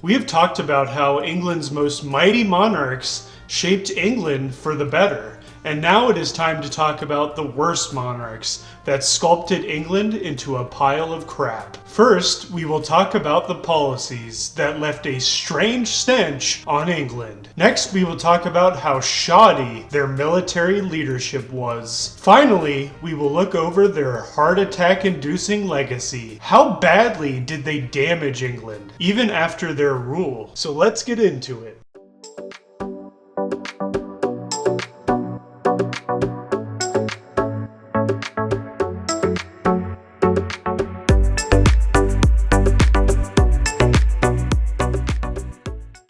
We have talked about how England's most mighty monarchs shaped England for the better, and now it is time to talk about the worst monarchs that sculpted England into a pile of crap. First, we will talk about the policies that left a strange stench on England. Next, we will talk about how shoddy their military leadership was. Finally, we will look over their heart attack-inducing legacy. How badly did they damage England, even after their rule? So let's get into it.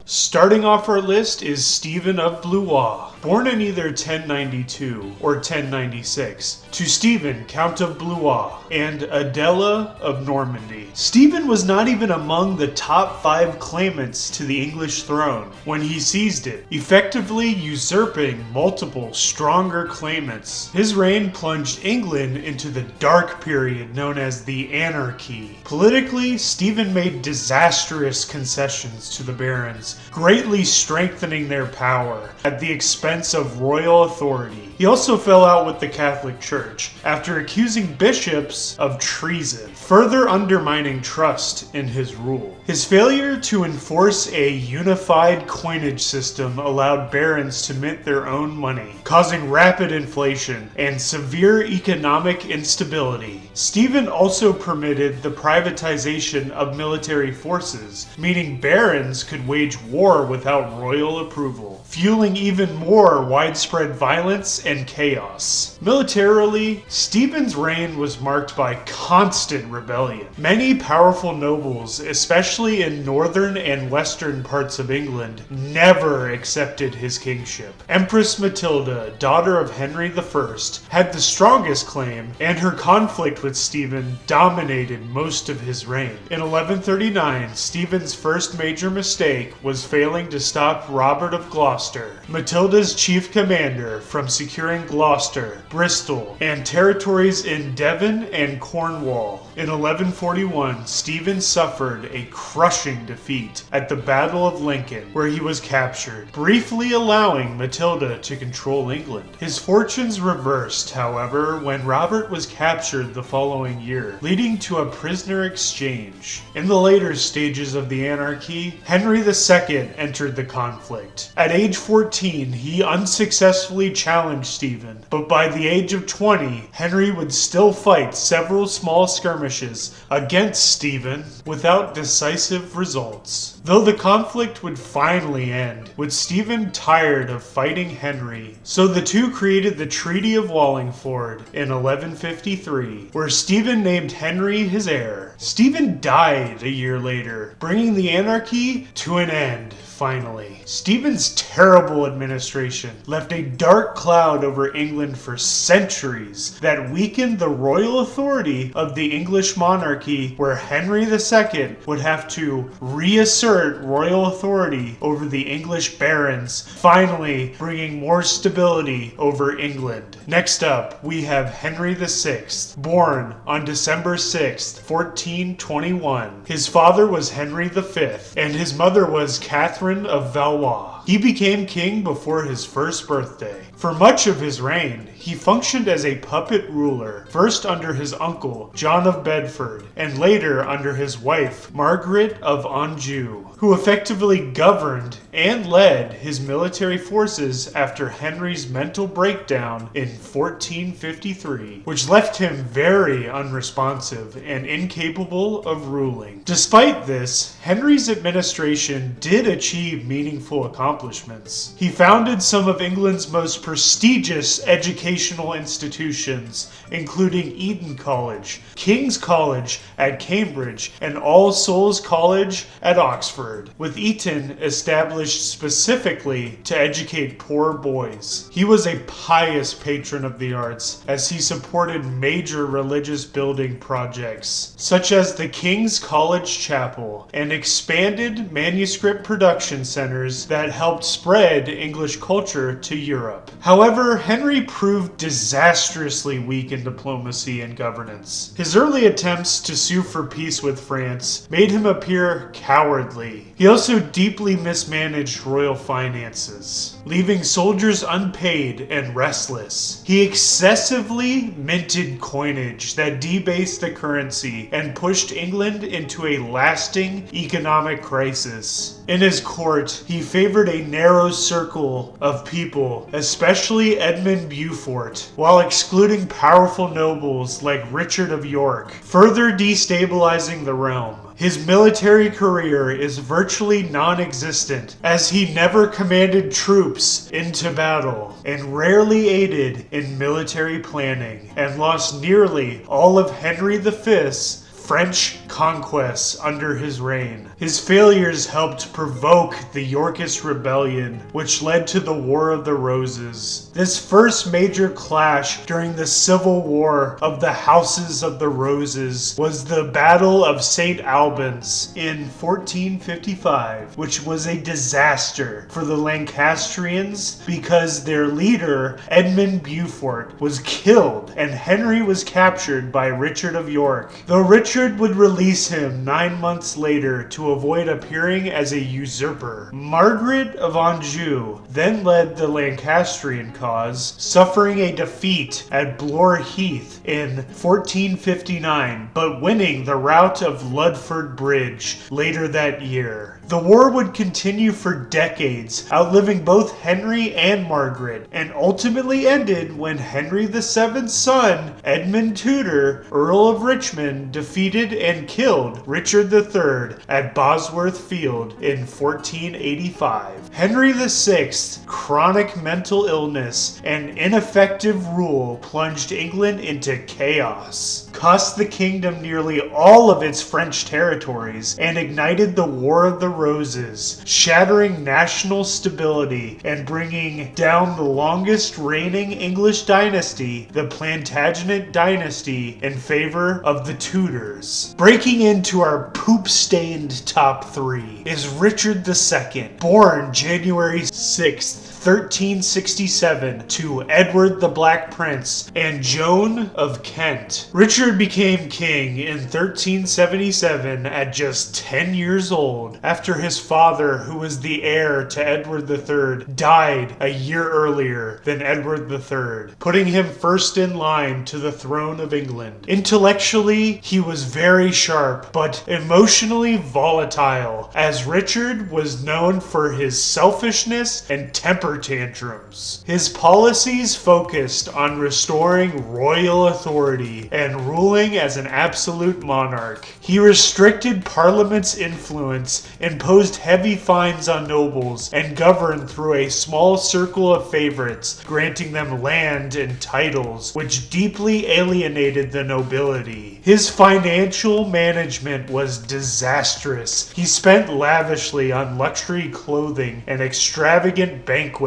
Starting off our list is Stephen of Blois. Born in either 1092 or 1096, to Stephen, Count of Blois, and Adela of Normandy. Stephen was not even among the top 5 claimants to the English throne when he seized it, effectively usurping multiple stronger claimants. His reign plunged England into the dark period known as the Anarchy. Politically, Stephen made disastrous concessions to the barons, greatly strengthening their power at the expense of royal authority. He also fell out with the Catholic Church after accusing bishops of treason, further undermining trust in his rule. His failure to enforce a unified coinage system allowed barons to mint their own money, causing rapid inflation and severe economic instability. Stephen also permitted the privatization of military forces, meaning barons could wage war without royal approval, fueling even more widespread violence and chaos. Militarily, Stephen's reign was marked by constant rebellion. Many powerful nobles, especially in northern and western parts of England, never accepted his kingship. Empress Matilda, daughter of Henry I, had the strongest claim, and her conflict with Stephen dominated most of his reign. In 1139, Stephen's first major mistake was failing to stop Robert of Gloucester, Matilda's chief commander, from securing Gloucester, Bristol, and territories in Devon and Cornwall. In 1141, Stephen suffered a crushing defeat at the Battle of Lincoln, where he was captured, briefly allowing Matilda to control England. His fortunes reversed, however, when Robert was captured the following year, leading to a prisoner exchange. In the later stages of the anarchy, Henry II entered the conflict. At age 14, he unsuccessfully challenged Stephen, but by the age of 20, Henry would still fight several small skirmishes against Stephen without decisive results. Though the conflict would finally end, with Stephen tired of fighting Henry, so the two created the Treaty of Wallingford in 1153, where Stephen named Henry his heir. Stephen died a year later, bringing the anarchy to an end. Finally, Stephen's terrible administration left a dark cloud over England for centuries that weakened the royal authority of the English monarchy, where Henry II would have to reassert royal authority over the English barons, finally bringing more stability over England. Next up, we have Henry VI, born on December 6, 1421. His father was Henry V, and his mother was Kathryn of Valois. He became king before his first birthday. For much of his reign, he functioned as a puppet ruler, first under his uncle, John of Bedford, and later under his wife, Margaret of Anjou, who effectively governed and led his military forces after Henry's mental breakdown in 1453, which left him very unresponsive and incapable of ruling. Despite this, Henry's administration did achieve meaningful accomplishments. He founded some of England's most prestigious educational institutions, including Eton College, King's College at Cambridge, and All Souls College at Oxford, with Eton established specifically to educate poor boys. He was a pious patron of the arts, as he supported major religious building projects, such as the King's College Chapel, and expanded manuscript production centers that helped spread English culture to Europe. However, Henry proved disastrously weak in diplomacy and governance. His early attempts to sue for peace with France made him appear cowardly rapidly. He also deeply mismanaged royal finances, leaving soldiers unpaid and restless. He excessively minted coinage that debased the currency and pushed England into a lasting economic crisis. In his court, he favored a narrow circle of people, especially Edmund Beaufort, while excluding powerful nobles like Richard of York, further destabilizing the realm. His military career is virtually non-existent, as he never commanded troops into battle and rarely aided in military planning, and lost nearly all of Henry V's French conquests under his reign. His failures helped provoke the Yorkist Rebellion, which led to the War of the Roses. This first major clash during the Civil War of the Houses of the Roses was the Battle of St. Albans in 1455, which was a disaster for the Lancastrians because their leader, Edmund Beaufort, was killed and Henry was captured by Richard of York. Though Richard would release him 9 months later to avoid appearing as a usurper. Margaret of Anjou then led the Lancastrian cause, suffering a defeat at Blore Heath in 1459, but winning the rout of Ludford Bridge later that year. The war would continue for decades, outliving both Henry and Margaret, and ultimately ended when Henry VII's son, Edmund Tudor, Earl of Richmond, defeated and killed Richard III at Bosworth Field in 1485. Henry VI's chronic mental illness and ineffective rule plunged England into chaos, cost the kingdom nearly all of its French territories, and ignited the War of the Roses, shattering national stability and bringing down the longest reigning English dynasty, the Plantagenet dynasty, in favor of the Tudors. Breaking into our poop-stained top 3 is Richard II, born January 6th, 1367, to Edward the Black Prince and Joan of Kent. Richard became king in 1377 at just 10 years old, after his father, who was the heir to Edward III, died a year earlier than Edward III, putting him first in line to the throne of England. Intellectually, he was very sharp, but emotionally volatile, as Richard was known for his selfishness and temper tantrums. His policies focused on restoring royal authority and ruling as an absolute monarch. He restricted Parliament's influence, imposed heavy fines on nobles, and governed through a small circle of favorites, granting them land and titles, which deeply alienated the nobility. His financial management was disastrous. He spent lavishly on luxury clothing and extravagant banquets,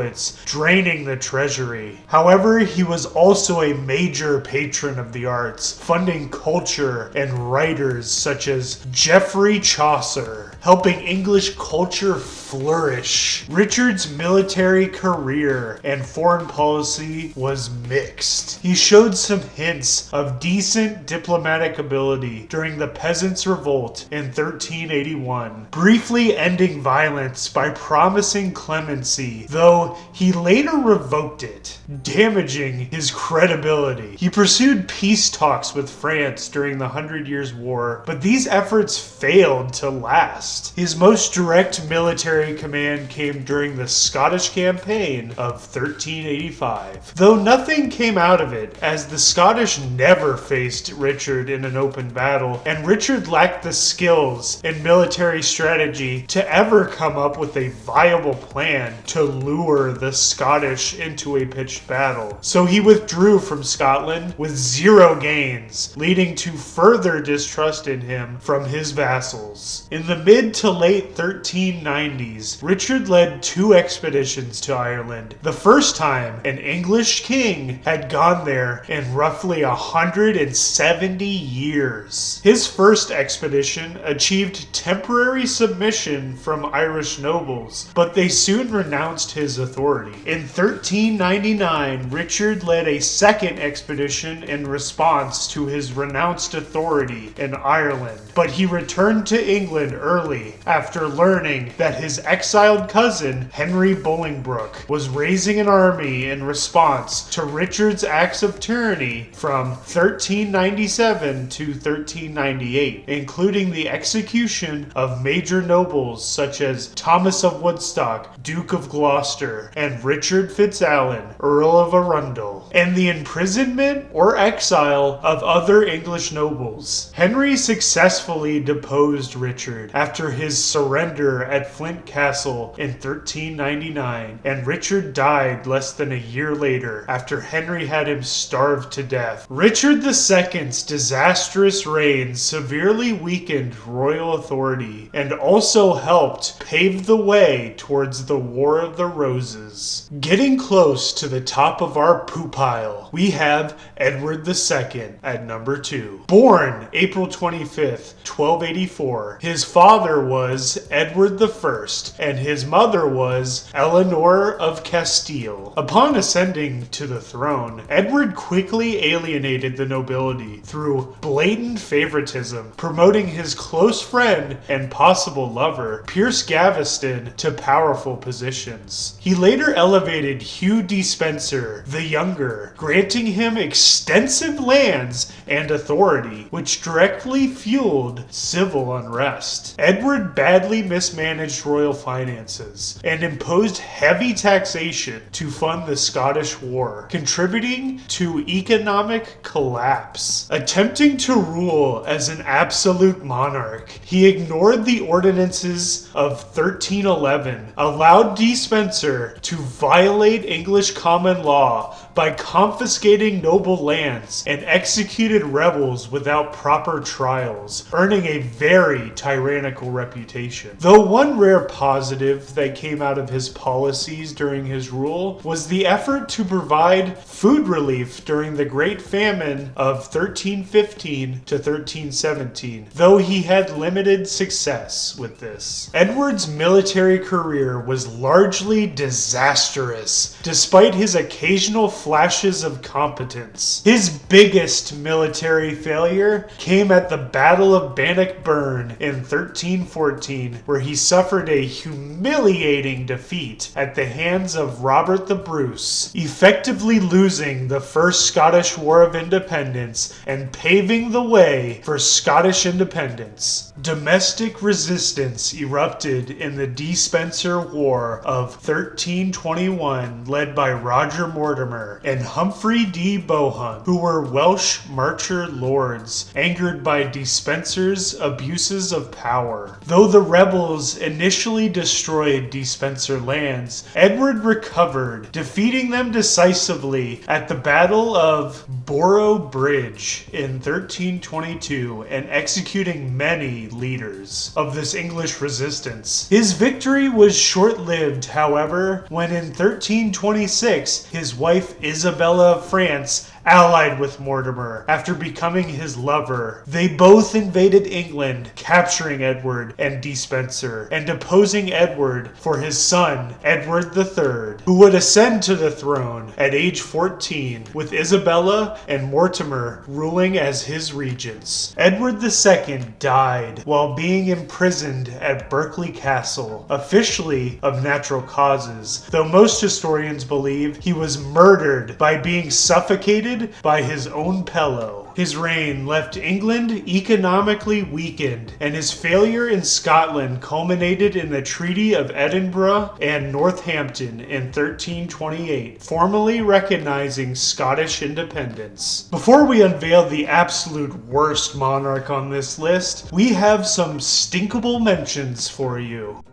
draining the treasury. However, he was also a major patron of the arts, funding culture and writers such as Geoffrey Chaucer, helping English culture flourish. Richard's military career and foreign policy was mixed. He showed some hints of decent diplomatic ability during the Peasants' Revolt in 1381, briefly ending violence by promising clemency, though he later revoked it, damaging his credibility. He pursued peace talks with France during the 100 Years' War, but these efforts failed to last. His most direct military command came during the Scottish campaign of 1385, though nothing came out of it, as the Scottish never faced Richard in an open battle, and Richard lacked the skills and military strategy to ever come up with a viable plan to lure the Scottish into a pitched battle. So he withdrew from Scotland with zero gains, leading to further distrust in him from his vassals. In the mid to late 1390s, Richard led 2 expeditions to Ireland, the first time an English king had gone there in roughly 170 years. His first expedition achieved temporary submission from Irish nobles, but they soon renounced his authority. In 1399, Richard led a second expedition in response to his renounced authority in Ireland, but he returned to England early after learning that his exiled cousin, Henry Bolingbroke, was raising an army in response to Richard's acts of tyranny from 1397 to 1398, including the execution of major nobles such as Thomas of Woodstock, Duke of Gloucester, and Richard Fitzalan, Earl of Arundel, and the imprisonment or exile of other English nobles. Henry successfully deposed Richard after his surrender at Flint Castle in 1399, and Richard died less than a year later after Henry had him starved to death. Richard II's disastrous reign severely weakened royal authority and also helped pave the way towards the War of the Roses. Getting close to the top of our poo pile, we have Edward II at number 2. Born April 25th, 1284, his father was Edward I and his mother was Eleanor of Castile. Upon ascending to the throne, Edward quickly alienated the nobility through blatant favoritism, promoting his close friend and possible lover, Piers Gaveston, to powerful positions. He later elevated Hugh Despencer the Younger, granting him extensive lands and authority, which directly fueled civil unrest. Edward badly mismanaged royal finances and imposed heavy taxation to fund the Scottish War, contributing to economic collapse. Attempting to rule as an absolute monarch, he ignored the ordinances of 1311, allowed Despencer to violate English common law by confiscating noble lands, and executed rebels without proper trials, earning a very tyrannical reputation. Though one rare positive that came out of his policies during his rule was the effort to provide food relief during the Great Famine of 1315 to 1317, though he had limited success with this. Edward's military career was largely disastrous, despite his occasional flashes of competence. His biggest military failure came at the Battle of Bannockburn in 1314, where he suffered a humiliating defeat at the hands of Robert the Bruce, effectively losing the First Scottish War of Independence and paving the way for Scottish independence. Domestic resistance erupted in the Despencer War of 1321, led by Roger Mortimer and Humphrey de Bohun, who were Welsh marcher lords, angered by Despencer's abuses of power. Though the rebels initially destroyed Despencer lands, Edward recovered, defeating them decisively at the Battle of Borough Bridge in 1322 and executing many leaders of this English resistance. His victory was short-lived, however, when in 1326 his wife Isabella of France allied with Mortimer after becoming his lover. They both invaded England, capturing Edward and Despencer, and deposing Edward for his son, Edward III, who would ascend to the throne at age 14, with Isabella and Mortimer ruling as his regents. Edward II died while being imprisoned at Berkeley Castle, officially of natural causes, though most historians believe he was murdered by being suffocated by his own pillow. His reign left England economically weakened, and his failure in Scotland culminated in the Treaty of Edinburgh and Northampton in 1328, formally recognizing Scottish independence. Before we unveil the absolute worst monarch on this list, we have some stinkable mentions for you.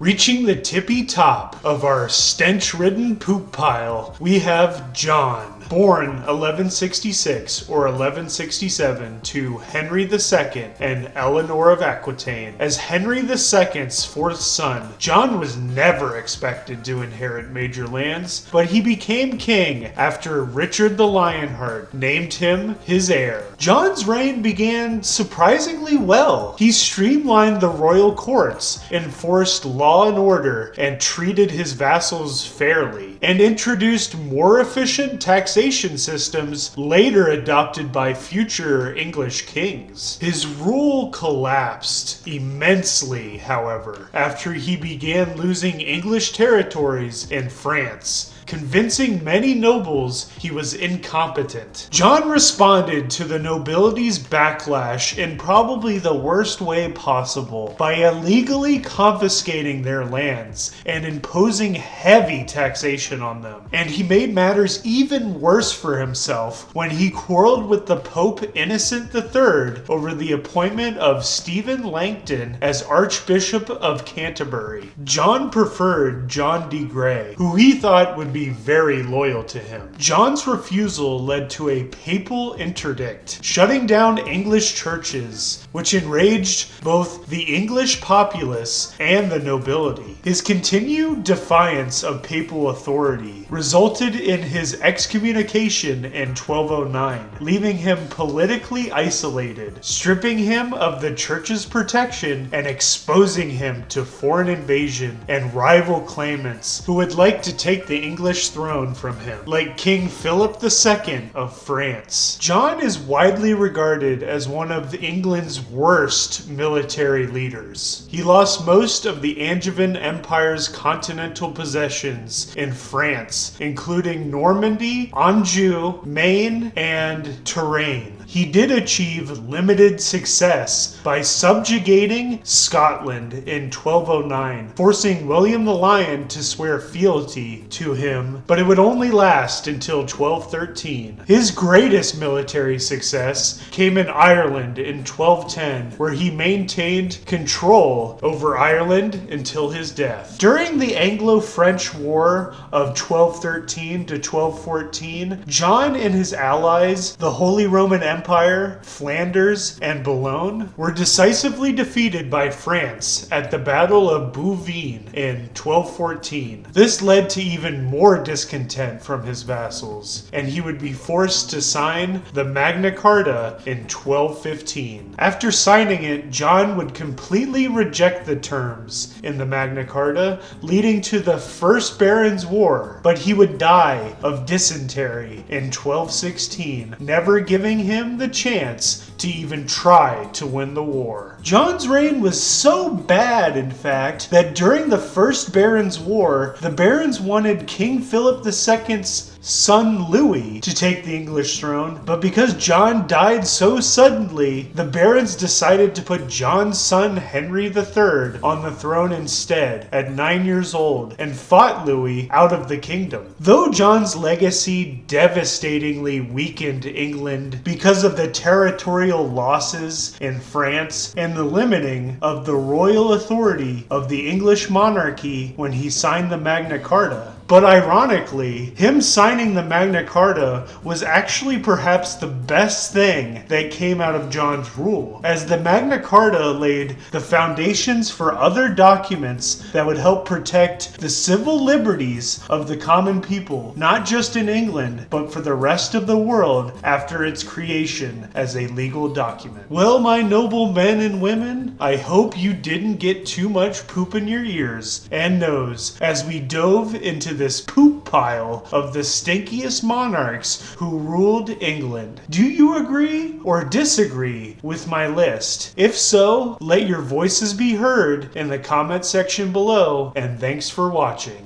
Reaching the tippy top of our stench-ridden poop pile, we have John. Born 1166 or 1167 to Henry II and Eleanor of Aquitaine. As Henry II's fourth son, John was never expected to inherit major lands, but he became king after Richard the Lionheart named him his heir. John's reign began surprisingly well. He streamlined the royal courts, enforced law and order, and treated his vassals fairly, and introduced more efficient taxation systems later adopted by future English kings. His rule collapsed immensely, however, after he began losing English territories in France, convincing many nobles he was incompetent. John responded to the nobility's backlash in probably the worst way possible by illegally confiscating their lands and imposing heavy taxation on them. And he made matters even worse for himself when he quarreled with the Pope Innocent III over the appointment of Stephen Langton as Archbishop of Canterbury. John preferred John de Grey, who he thought would be very loyal to him. John's refusal led to a papal interdict, shutting down English churches, which enraged both the English populace and the nobility. His continued defiance of papal authority resulted in his excommunication in 1209, leaving him politically isolated, stripping him of the church's protection, and exposing him to foreign invasion and rival claimants who would like to take the English throne from him, like King Philip II of France. John is widely regarded as one of England's worst military leaders. He lost most of the Angevin Empire's continental possessions in France, including Normandy, Anjou, Maine, and Tyranny. He did achieve limited success by subjugating Scotland in 1209, forcing William the Lion to swear fealty to him, but it would only last until 1213. His greatest military success came in Ireland in 1210, where he maintained control over Ireland until his death. During the Anglo-French War of 1213 to 1214, John and his allies, the Holy Roman Empire, Flanders, and Boulogne, were decisively defeated by France at the Battle of Bouvines in 1214. This led to even more discontent from his vassals, and he would be forced to sign the Magna Carta in 1215. After signing it, John would completely reject the terms in the Magna Carta, leading to the First Barons' War, but he would die of dysentery in 1216, never giving him the chance to even try to win the war. John's reign was so bad, in fact, that during the First Barons' War, the barons wanted King Philip II's son Louis to take the English throne, but because John died so suddenly, the barons decided to put John's son Henry III on the throne instead at 9 years old and fought Louis out of the kingdom. Though John's legacy devastatingly weakened England because of the territorial losses in France and the limiting of the royal authority of the English monarchy when he signed the Magna Carta, but ironically, him signing the Magna Carta was actually perhaps the best thing that came out of John's rule, as the Magna Carta laid the foundations for other documents that would help protect the civil liberties of the common people, not just in England, but for the rest of the world after its creation as a legal document. Well, my noble men and women, I hope you didn't get too much poop in your ears and nose as we dove into this poop pile of the stinkiest monarchs who ruled England. Do you agree or disagree with my list? If so, let your voices be heard in the comment section below, and thanks for watching.